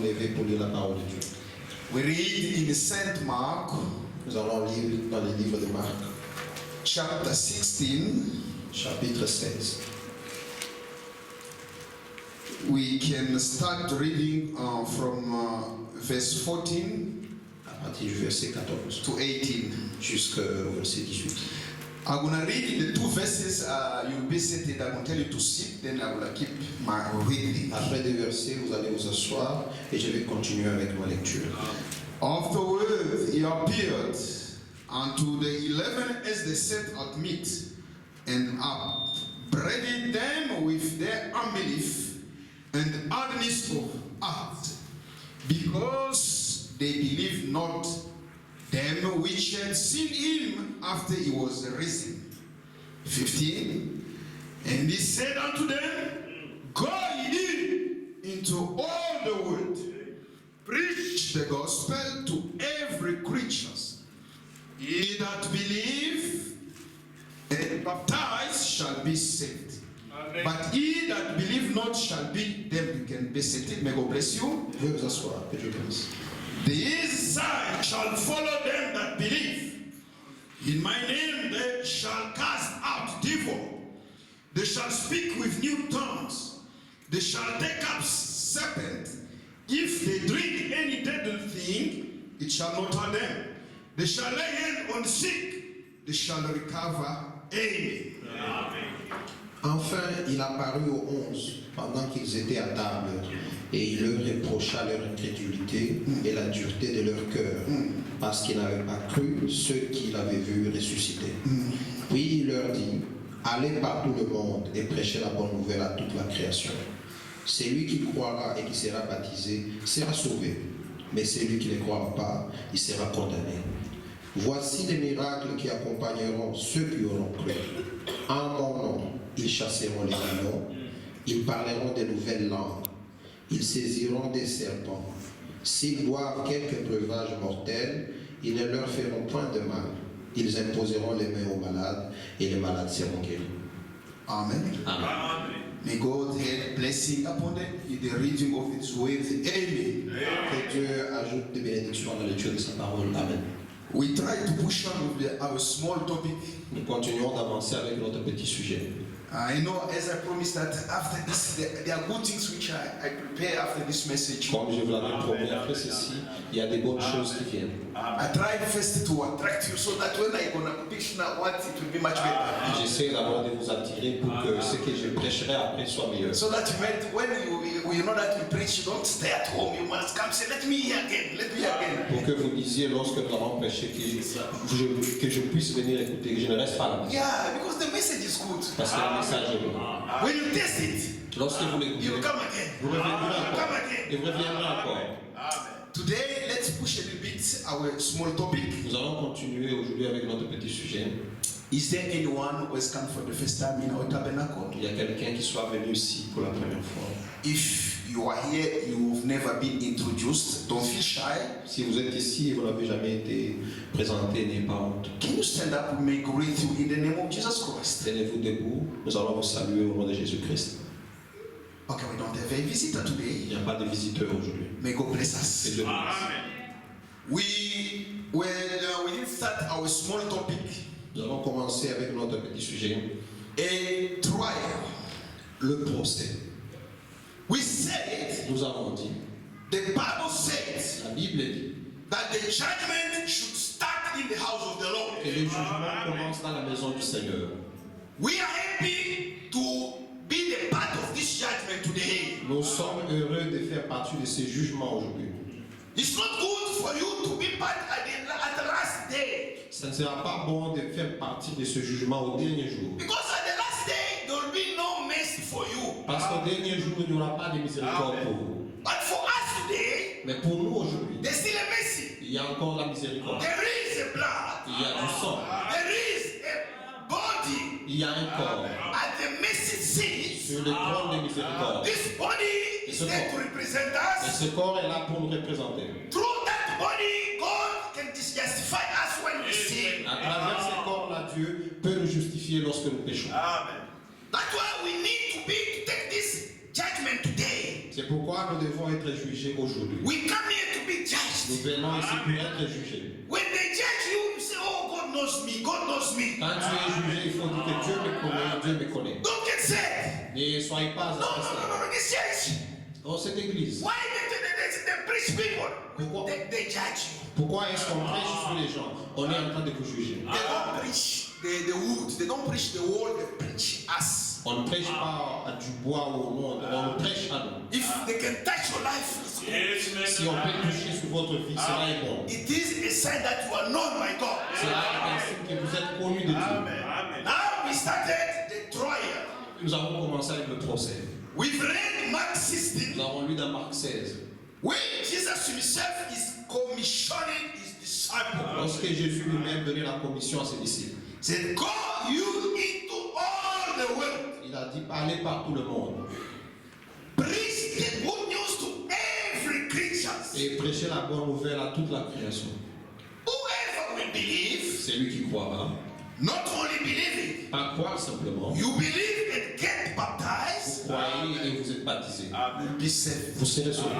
lever pour lire la parole de Dieu. We read in Saint Mark, Nous allons lire dans le livre de Marc, chapter 16. chapitre 16. We can start reading from verse 14 À partir du verset 14 to 18. jusqu'au verset 18. I'm going to read the two verses. You'll be seated. I'm going to tell you to sit. Then I will keep my reading. Après deux versets, vous allez vous asseoir et je vais continuer avec ma lecture. Afterwards, he appeared unto the 11 as they sat at meat, and upbraided them with their unbelief and hardness of heart, because they believed not them which had seen him after he was risen. 15. And he said unto them, Go ye into all the world, preach the gospel to every creature. He that believe and baptize shall be saved. Amen. But he that believe not shall be damned. You can be seated. May God bless you. Veuillez vous asseoir, que Dieu bénisse. These signs shall follow them that believe. In my name they shall cast out devil. They shall speak with new tongues. They shall take up serpent. If they drink any deadly thing, it shall not harm them. They shall lay hand on the sick. They shall recover. Amen. Enfin, il apparut aux 11 pendant qu'ils étaient à table, et il leur reprocha leur incrédulité et la dureté de leur cœur, parce qu'ils n'avaient pas cru ceux qu'il avait vus ressusciter. Puis il leur dit, allez par tout le monde et prêchez la bonne nouvelle à toute la création. Celui qui croira et qui sera baptisé sera sauvé, mais celui qui ne croira pas, il sera condamné. Voici les miracles qui accompagneront ceux qui auront cru. En mon nom, ils chasseront les démons, ils parleront de nouvelles langues, ils saisiront des serpents. S'ils boivent quelques breuvages mortels, ils ne leur feront point de mal. Ils imposeront les mains aux malades et les malades seront guéris. Amen. Amen. May God have blessing upon them in the reading of His words. Amen. Que Dieu ajoute des bénédictions dans la lecture de sa parole. Amen. We try to push on with our small topic. Nous continuons d'avancer avec notre petit sujet. I know, as I promised, that after this, there are good things which I prepare after this message. Comme je vous l'avais promis, après ceci, il y a des bonnes choses qui viennent. I tried first to attract you so that when I gonna preach now, what it will be much better. J'essaie d'abord de vous attirer pour que ce que je prêcherai après soit meilleur. So that you might, when you know that we preach, you don't stay at home. You must come say, let me hear again, let me hear again. Pour que vous disiez lorsque nous avons prêché que je puisse venir écouter, que je ne reste pas là. Yeah, because the message is good. Parce que le message est bon. When you test it, Lorsque vous l'écoutez, you come again. vous reviendrez Come encore. again. Et vous reviendrez encore. Today, let's push a little bit our small topic. Nous allons continuer aujourd'hui avec notre petit sujet. Is there anyone who has come for the first time in our tabernacle? Il y a quelqu'un qui soit venu ici pour la première fois. If you are here, you've never been introduced, don't feel shy. Si vous êtes ici et vous n'avez jamais été présenté, n'ayez pas honte. Can you stand up and make greet you in the name of Jesus Christ? Tenez-vous debout, nous allons vous saluer au nom de Jésus-Christ. Okay, we don't have a visitor Il today. n'y a pas de visiteurs aujourd'hui. May God bless Que us. Dieu bénisse. We didn't start our small topic, Nous allons commencer avec notre petit sujet, a trial. le procès. We said, Nous avons dit, the Bible says la Bible dit that the judgment should start in the house of the Lord. que le jugement commence dans la maison du Seigneur. We are happy to be the part of this judgment today. Nous sommes heureux de faire partie de ce jugement aujourd'hui. It's not good for you to be part at the last day. Ça ne sera pas bon de faire partie de ce jugement au dernier jour. Because at the last day, there will be no mercy for you. Parce qu'au dernier jour, il n'y aura pas de miséricorde pour vous. But for us today, Mais pour nous aujourd'hui, there's still a mercy. il y a encore la miséricorde. There is a blood. Il y a du sang. There is a body Il y a un corps. at the mercy seat. Sur le trône de miséricorde. This body is there to represent Et us. ce corps est là pour nous représenter. Through that body, God can justify us when we sin. À travers ce corps-là, Dieu peut nous justifier lorsque nous péchons. That's why we need to take this judgment today. C'est C'est pourquoi nous devons être jugés aujourd'hui. We come here to be Nous judged. venons ici pour être jugés. When they judge you, you say, oh, God knows me, God knows me. Quand tu es jugé, il faut dire que Dieu me connaît, Dieu me connaît. Don't get sad. Ne soyez pas No, this church. dans cette église. Why they preach people? Pourquoi, They judge you. pourquoi est-ce qu'on prêche sur les gens? On est en train de vous juger. They don't preach the wood. They don't preach the word. They preach us. On ne prêche pas à du bois ou au monde, on prêche à nous. If they can touch your life, it's good. Si on peut toucher sur votre vie, cela est bon. It is a sign that you are known by God. Cela est un signe que vous êtes connus de Dieu. Now we started the trial. Nous avons commencé avec le procès. We've read Mark 16, Nous avons lu dans Marc 16. where Jesus himself is commissioning his disciples. Lorsque Jésus lui-même donnait la commission à ses disciples, Said, go you into all the world. il a dit allez par tout le monde Preach the good news to every creature. et prêchez la bonne nouvelle à toute la création. Whoever will believe, C'est lui qui croira. not only believing, Pas croire simplement. you believe and get Vous baptized, croyez et vous êtes baptisés. you'll be saved. Vous serez sauvés.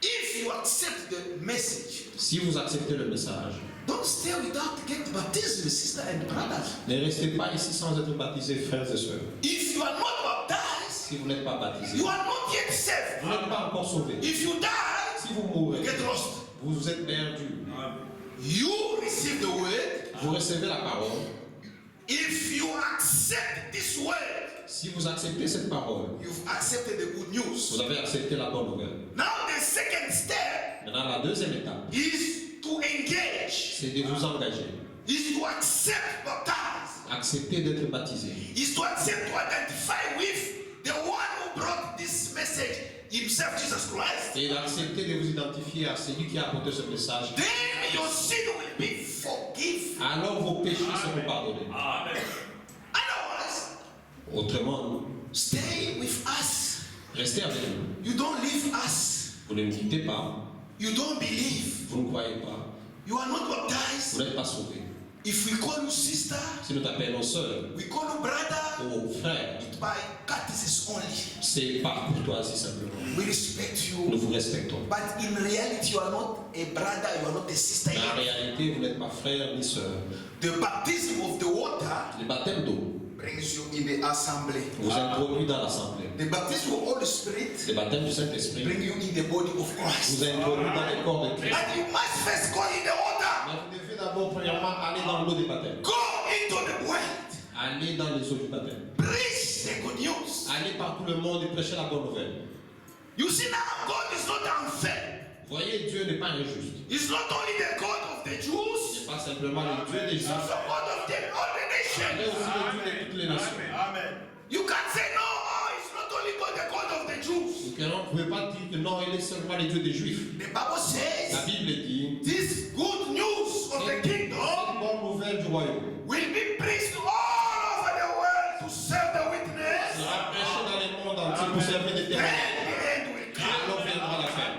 If you accept the message, Si vous acceptez le message, don't stay without getting baptism, sister and brothers. ne restez pas ici sans être baptisés, frères et sœurs. If you are not baptized, Si vous n'êtes pas baptisés, you are not yet saved. vous n'êtes pas encore sauvés. If you die, Si vous mourrez, you get lost. vous êtes perdus. You receive the word. Vous recevez la parole. If you accept this word, Si vous acceptez cette parole, you've accepted the good news. vous avez accepté la bonne nouvelle. Now the second step Maintenant, la deuxième étape, is to engage, c'est de vous engager. is to accept baptize, Accepter d'être baptisé. is to accept to identify with the one who brought this message, himself, Jesus Christ. Et d'accepter de vous identifier à celui qui a apporté ce message. Then your sin will be forgiven. Alors vos péchés seront pardonnés. Otherwise, Autrement, stay with us. restez avec nous. You don't leave us. Vous ne nous quittez pas. You don't believe. Vous ne croyez pas. You are not Vous baptized. n'êtes pas sauvés. If we call you sister, Si nous t'appelons sœur we call you brother, ou frère, it by courtesy only. c'est par courtoisie simplement. We respect Nous you. vous respectons. But in reality, you are not a brother, you are not a sister. Mais en réalité, vous n'êtes pas frère ni sœur. The baptism of the water Le baptême d'eau brings you in the assembly. vous introduit dans l'assemblée. The baptism of Holy Spirit Le baptême du Saint-Esprit bring you in the body of vous Christ. introduit dans le corps de Christ. But you must first go in the water. Mais vous devez d'abord, premièrement, aller dans l'eau du baptême. Go into the world. Aller dans les eaux du baptême. Preach the good news. Aller par tout le monde et prêcher la bonne nouvelle. You see now, God is not unfair. Voyez, Dieu n'est pas injuste. He's not only the God of the Il Jews, n'est pas simplement le Dieu des he's Juifs, also God of all the il est nations. aussi le Dieu de toutes les nations. You can't say no, oh, it's not only God, the God of the Jews. Donc, vous ne pouvez pas dire que non, il est seulement le Dieu des Juifs. The Bible La says Bible dit, this good news of the cette kingdom bonne nouvelle du royaume will be preached all over the world to serve the witness. sera prêchée dans le monde entier pour servir des Then témoins. the end will come. Alors viendra la fin.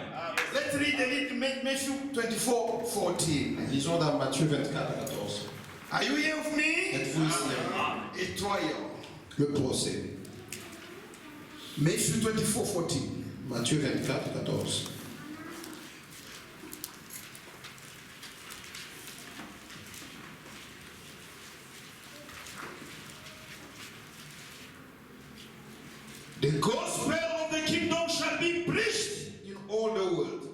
Let's read the little Matthew 24:14. Lisons dans Matthieu 24, 14. Are you here with me? Êtes-vous ici? A trial. Le procès. Matthew 24:14. Matthieu 24, 14. The gospel of the kingdom shall be preached in all the world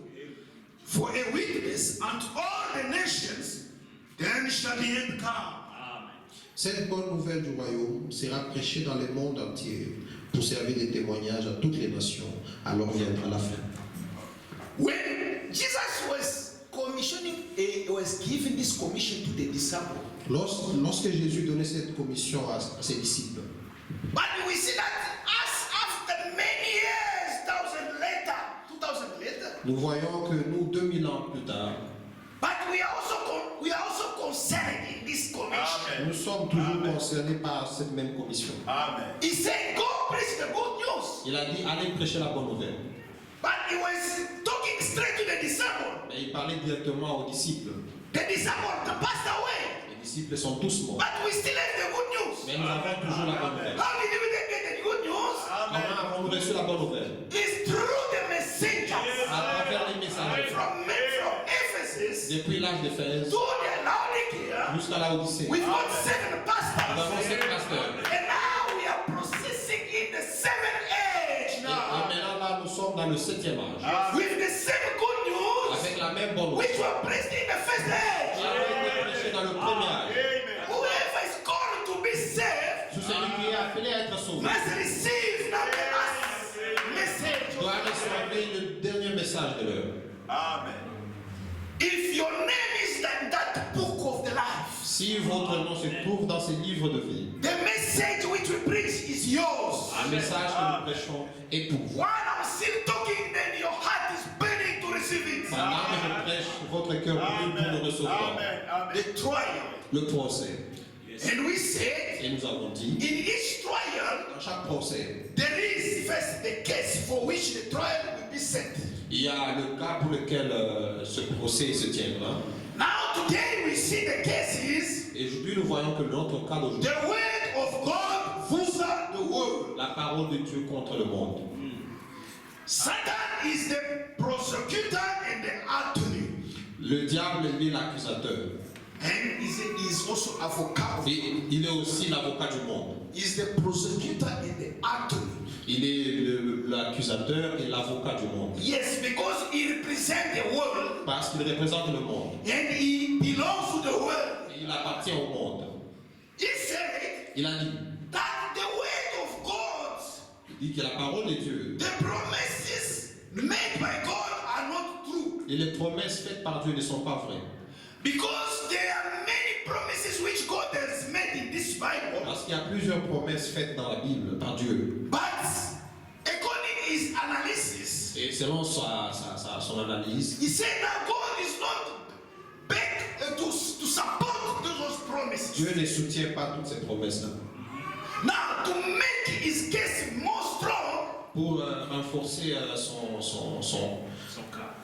for a witness unto all the nations, then shall the end come. Cette bonne nouvelle du royaume sera prêchée dans le monde entier pour servir de témoignage à toutes les nations. Alors viendra la fin. When Jesus was commissioning, was giving this commission to the disciples, Lorsque Jésus donnait cette commission à ses disciples, but we see that us after many years, 2000 later, nous voyons que nous, 2000 ans plus tard, but we are also concerned in this commission. nous sommes toujours concernés par cette même commission. He said, "Go preach the good news," Il a dit, allez prêcher la bonne nouvelle. but he was talking straight to the disciples. Mais il parlait directement aux disciples. The disciples passed away, Les disciples sont tous morts. but we still have the good news. Mais nous avons toujours la bonne nouvelle. How did we get the good news? Comment avons-nous reçu la bonne nouvelle? It's through the messengers. À travers les messages. From Ephesus Depuis l'âge d'Éphèse to the Laodicea, jusqu'à la Odyssée. we've got 7 Nous avons pastors. 7 pasteurs. And now we are processing in the 7th age Et now. maintenant là, nous sommes dans le 7e âge. With the same good news Avec la même bonne which nouvelle were preached in the first age. qui avait été prêchée dans le premier âge. Whoever is called to be saved Tout celui qui est appelé à être sauvé must receive now the last message. doit recevoir le dernier message de l'heure. If your name is like that book of the life, Si votre nom se trouve dans ces livres de vie, the message which we preach is yours. un message que nous prêchons est pour vous. While I'm still talking, then your heart is burning to receive it. Pendant que je prêche, votre cœur brûle pour le recevoir. The trial. Le procès. And we say, Et nous avons dit, in each trial, dans chaque procès, there is first the case for which the trial will be set. il y a le cas pour lequel ce procès se tiendra. Now today we see the cases, Et aujourd'hui, nous voyons que notre cas d'aujourd'hui, the word of God versus the world. la parole de Dieu contre le monde. Satan is the prosecutor and the attorney. Le diable est l'accusateur. And is also advocate. Et il est aussi l'avocat du monde. Is the prosecutor and the attorney. Il est l'accusateur et l'avocat du monde. Yes, because he represents the world Parce qu'il représente le monde. and he belongs to the world. Et il appartient au monde. He said Il a dit, that the word of God, il dit que la parole de Dieu the promises made by God are not true. et les promesses faites par Dieu ne sont pas vraies. Because there are many promises which God has made in this Bible. Parce qu'il y a plusieurs promesses faites dans la Bible par Dieu. But according to his analysis, Et selon son analyse, he said that God is not back to support those promises. Dieu ne soutient pas toutes ces promesses-là. Now, to make his case more strong, Pour renforcer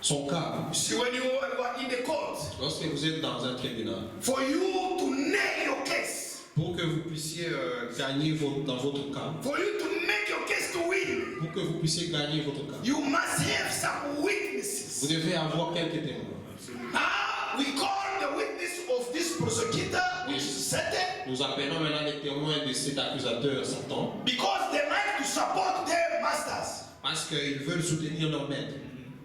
son cas, you see, when you are in the court, lorsque vous êtes dans un tribunal, for you to nail your case, pour que vous puissiez gagner dans votre cas, for you to make your case to win, pour que vous puissiez gagner votre cas, you must have some vous witnesses. devez avoir quelques témoins. Now, we call the witness of this prosecutor, which is Satan, Nous appelons maintenant les témoins de cet accusateur Satan, because they like to support their masters. parce qu'ils veulent soutenir leur maître.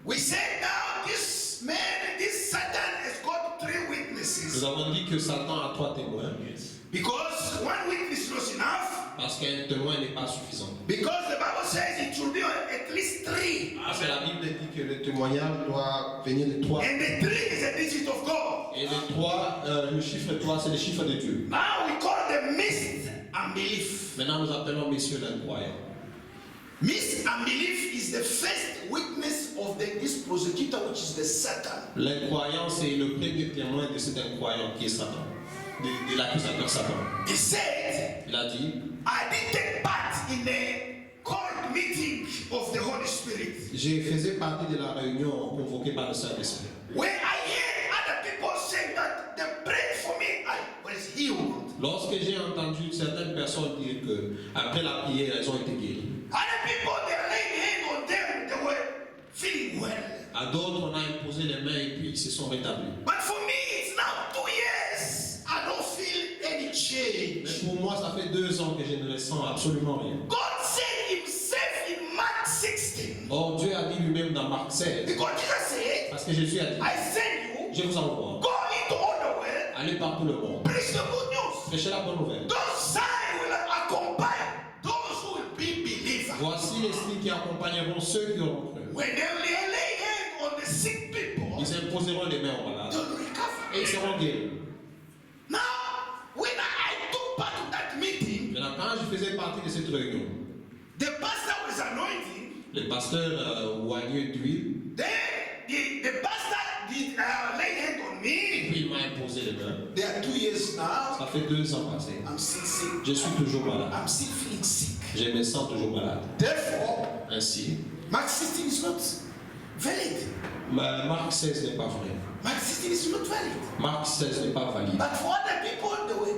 We say now this man, this Satan has got 3 witnesses. Nous avons dit que Satan a 3 témoins, Because one witness is not enough. parce qu'un témoin n'est pas suffisant. Because the Bible says it should be at least 3. Parce que la Bible dit que le témoignage doit venir de 3. And the 3 is a digit of God. Et le 3, le chiffre 3, c'est le chiffre de Dieu. Now we call them misbelief. Maintenant, nous appelons messieurs l'incroyant. Misbelief is the first witness of this prosecutor, which is the Satan. L'incroyant, c'est le premier témoin de cet incroyant qui est Satan, de l'accusateur Satan. He said, Il a dit, I did take part in a called meeting of the Holy Spirit, je faisais partie de la réunion convoquée par le Saint-Esprit, where I heard other people saying that they prayed for me, I was healed. lorsque j'ai entendu certaines personnes dire que après la prière, elles ont été guéries. Other people, they laid hands on them, they were feeling well. À d'autres, on a imposé les mains et puis ils se sont rétablis. But for me, it's now 2 years. I don't feel any Mais change. pour moi, ça fait 2 ans que je ne ressens absolument rien. God said himself in Mark 16. Or, Dieu a dit lui-même dans Marc 16, Because Jesus said, parce que Jésus a dit, I send you, je vous envoie, go into all the world, allez partout le monde, preach the good news. prêchez la bonne nouvelle. Those signs will accompany those who will be believers. Voici les signes qui accompagneront ceux qui auront cru. When they lay hands on the sick people, Ils imposeront les mains aux malades they'll recover. et ils seront guéris. Now, when I took part in that meeting, Maintenant, quand je faisais partie de cette réunion, the pastor was anointing. le pasteur oigneux d'huile, Then the pastor did lay hand on me. puis il m'a imposé les mains. There are 2 years now. Ça fait 2 ans passés. I'm still sick. Je suis toujours malade. I'm still feeling sick. Je me sens toujours malade. Therefore, Ainsi, Mark 16 is not valid. Marc 16 n'est pas vrai. Mark 16 is not valid. Marc 16 n'est pas valide. But for other people,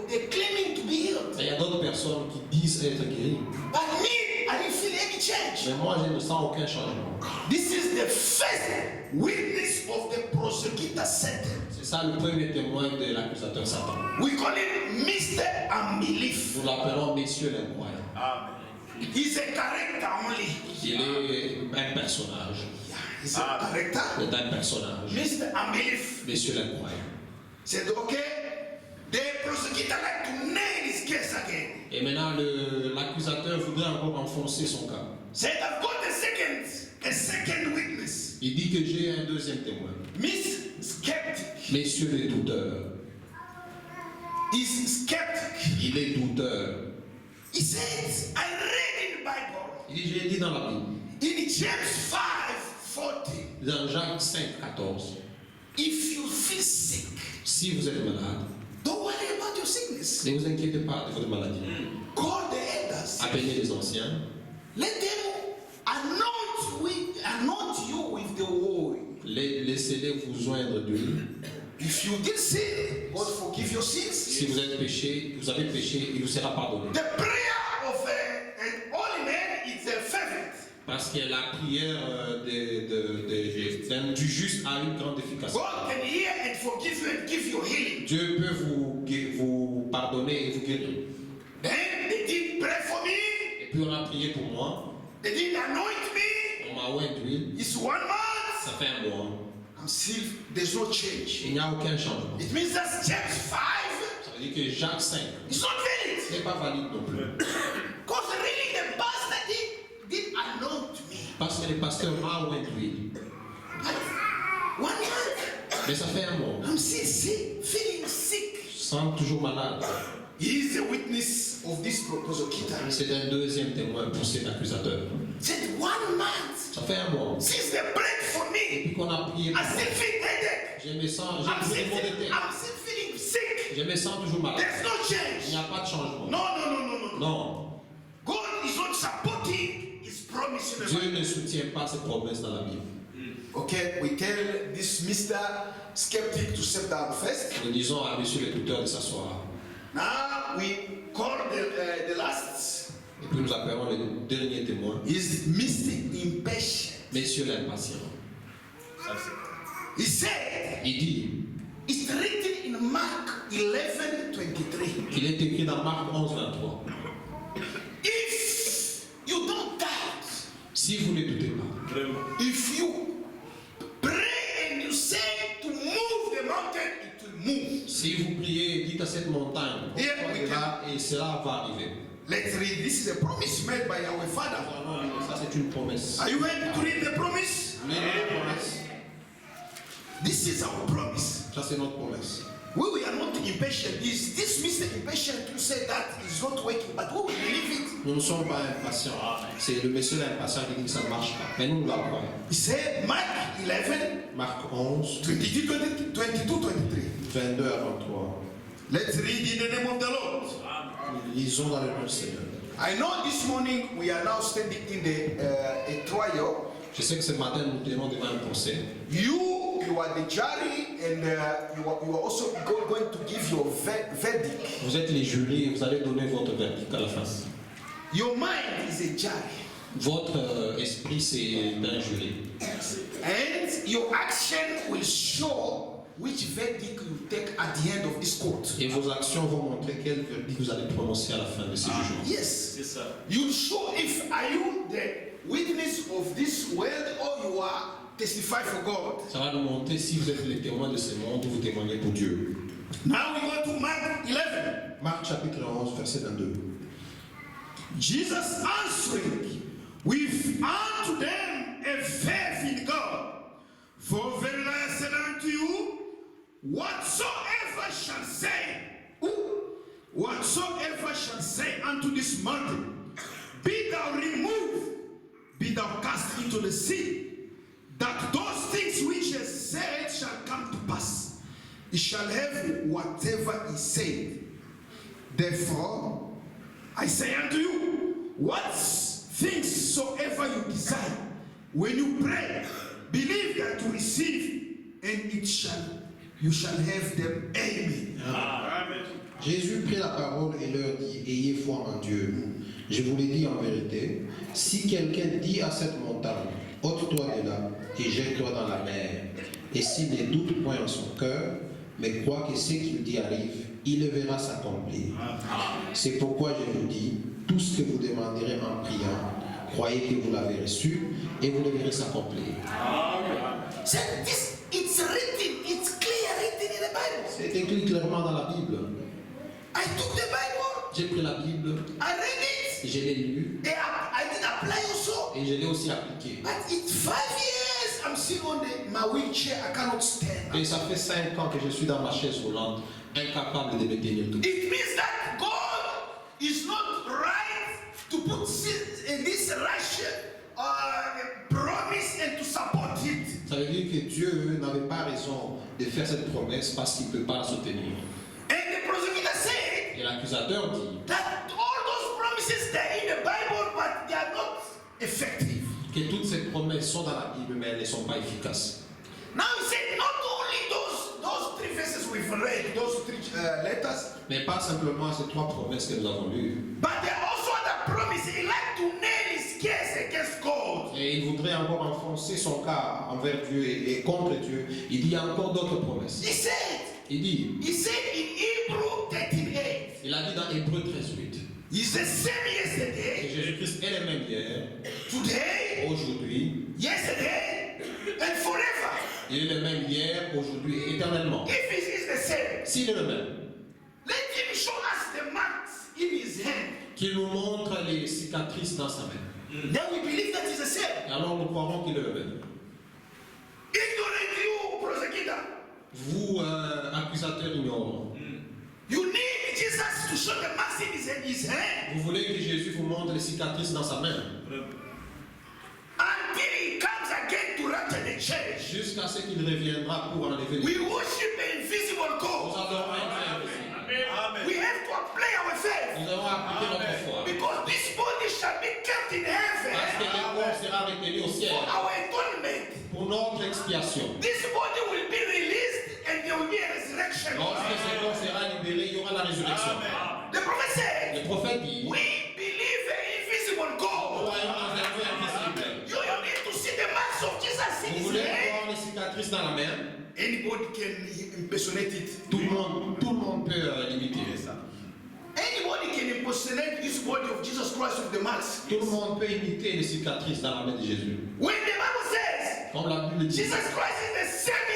they're claiming to be healed. Et il y a d'autres personnes qui disent être guéries. But me, I didn't feel any any change. Mais moi, je ne sens aucun changement. This is the first witness of the prosecutor Satan. C'est ça le premier témoin de l'accusateur Satan. We call it Mr. Unbelief. Nous l'appelons Messieurs l'incroyant. He's a character only. Il est un personnage. He's a character. Il est un personnage. Mr. Unbelief Messieurs l'incroyant. said, okay, the prosecutor like to nail his case again. Et maintenant, l'accusateur voudrait encore enfoncer son cas. Said, I've got a second witness. Il dit que j'ai un deuxième témoin. Miss Skeptic. Messieurs les douteurs. He's skeptic. Il est douteur. He says, I read in the Bible, Il dit, j'ai dit dans la Bible, in James 5:14, dans Jacques 5, 14, if you feel sick, si vous êtes malade, don't worry about your sickness. ne vous inquiétez pas de votre maladie. Call the elders. Appelez les anciens. Let them anoint you with the oil. Laissez-les vous joindre d'huile. If you did sin, God forgive your sins. Si vous avez péché, il vous sera pardonné. The prayer of an holy man is a fervent. Parce que la prière du juste a une grande efficacité. God can hear and forgive you and give you healing. Dieu peut vous pardonner et vous guérir. Then they did pray for me. Et puis on a prié pour moi. They did anoint me. On m'a oint d'huile. It's 1 month. Ça fait un mois. I'm still, there's no change. Il n'y a aucun changement. It means that James 5 Ça veut dire que Jacques 5 is not valid. n'est pas valide non plus. Because really the pastor did anoint me. Parce que les pasteurs m'ont oint d'huile. 1 month. Mais ça fait un mois. I'm still sick, feeling sick. Je sens toujours malade. He is a witness of this prosecutor. C'est un deuxième témoin pour cet accusateur. Said 1 month Ça fait un mois. since they prayed for Et me. puis qu'on a prié I pour moi. still feel headache. Je me sens, I'm j'ai des maux de tête. still feeling sick. Je me sens toujours malade. There's no Il change. n'y a pas de changement. No. Non. God is not supporting his promise in the Dieu Bible. ne soutient pas ses promesses dans la Bible. Okay, we tell this Mr. Skeptic to sit down first. Nous disons à monsieur le tuteur de s'asseoir. Now we call the last. Et puis nous appelons le dernier témoin. Is Mr. Impatient. Messieurs l'impatient. He said, Il dit it's written in Mark 11:23. qu'il est écrit dans Marc 11, 23. If you don't doubt, Si vous ne doutez pas, if you pray and you say to move the mountain, it will move. si vous priez et dites à cette montagne, Yeah, we et là, et cela va arriver. Let's read. This is a promise made by our Father. Ça c'est une promesse. Are you ready to read the promise? Lisez la promesse. This is our promise. Ça c'est notre promesse. We are not impatient. Is this Mr. Impatient who said that is not working, but we will believe it. Nous ne sommes pas impatients. C'est le monsieur l'impatient qui dit que ça ne marche pas. Mais nous la croyons. He said, Mark 11, Marc 11, 22, 23. 22 à 23. Let's read in the name of the Lord. Lisons dans le nom du Seigneur. I know this morning we are now standing in a trial. Je sais que ce matin nous tenons devant un procès. You are the jury, and you are also going to give your verdict. Vous êtes les jurés et vous allez donner votre verdict à la fin. Your mind is a jury, Votre esprit c'est un juré. and your action will show which verdict you take at the end of this court. Et vos actions vont montrer quel verdict vous allez prononcer à la fin de ces jugements. Yes. C'est ça. You show if are you the witness of this world or you are testify for God. Ça va nous montrer si vous êtes les témoins de ce monde ou vous témoignez pour Dieu. Now we go to Mark 11. Marc chapitre 11, verset 22. Jesus answering, with unto them a faith in God. For verily I said unto you, whatsoever shall say unto this mountain, be thou removed, be thou cast into the sea, that those things which he said shall come to pass. He shall have whatever he said. Therefore, I say unto you, what things soever you desire, when you pray, believe that you receive, and you shall have them. Amen. Amen. Jésus prit la parole et leur dit, ayez foi en Dieu. Je vous le dis en vérité, si quelqu'un dit à cette montagne, ôte-toi de là et jette-toi dans la mer, et s'il ne doute point en son cœur, mais croit que ce qu'il dit arrive, il le verra s'accomplir. C'est pourquoi je vous dis, tout ce que vous demanderez en priant, croyez que vous l'avez reçu et vous le verrez s'accomplir. So it's written, it's clear written in the Bible. C'est écrit clairement dans la Bible. I took the Bible, J'ai pris la Bible, I read it, je l'ai lue and I did apply also. et je l'ai aussi appliquée. But it's 5 years I'm sitting on my wheelchair, I cannot stand. Et ça fait 5 ans que je suis dans ma chaise roulante, incapable de me tenir tout. It means that God is not right to put this Russian promise and to support it. Ça veut dire que Dieu n'avait pas raison de faire cette promesse parce qu'il ne peut pas la soutenir. And the prosecutor said Et l'accusateur dit that all those promises they're in the Bible, but they are not effective. que toutes ces promesses sont dans la Bible, mais elles ne sont pas efficaces. Now he said not only those 3 verses we've read, those 3 letters, Mais pas simplement ces 3 promesses que nous avons lues. but there are also other promises. He like to nail his case against God. Et il voudrait encore enfoncer son cas envers Dieu et contre Dieu. Il dit il y a encore d'autres promesses. He said Il said in Hebrew 13:8, a dit dans Hébreux 13:8 he's the same que yesterday, Jésus-Christ est le même hier, today, aujourd'hui. yesterday, and forever. Il est le même hier, aujourd'hui et éternellement. If he is the same, S'il est le même, let him show us the marks in his hand. qu'il nous montre les cicatrices dans sa main. Then we believe that he's the same. Et alors nous croirons qu'il est le même. Ignorant you, prosecutor. Vous, accusateur ignorant, You need Jesus to show the marks in his hand vous voulez que Jésus vous montre les cicatrices dans sa main until he comes again to rapture the church. jusqu'à ce qu'il reviendra pour enlever les We choses. worship the invisible Nous God. adorons un Dieu invisible. We have to apply our faith Nous avons appliqué notre foi. because this body shall be kept in Parce que heaven le corps sera retenu au ciel for our atonement. pour notre expiation. This body will be released and there will be a resurrection. Lorsque ce corps sera libéré, il y aura la résurrection. The prophet said, Le prophète dit, we believe the invisible nous God. croyons dans un Dieu invisible. You need to see the marks of Jesus in Vous his voulez hand. voir les cicatrices dans la main? Anybody can impersonate it. Tout le monde peut l'imiter. Anybody can impersonate this body of Jesus Christ with the marks. Tout le monde peut imiter les cicatrices dans la main de Jésus. When the Bible says Comme la Bible dit, Jesus Christ is the same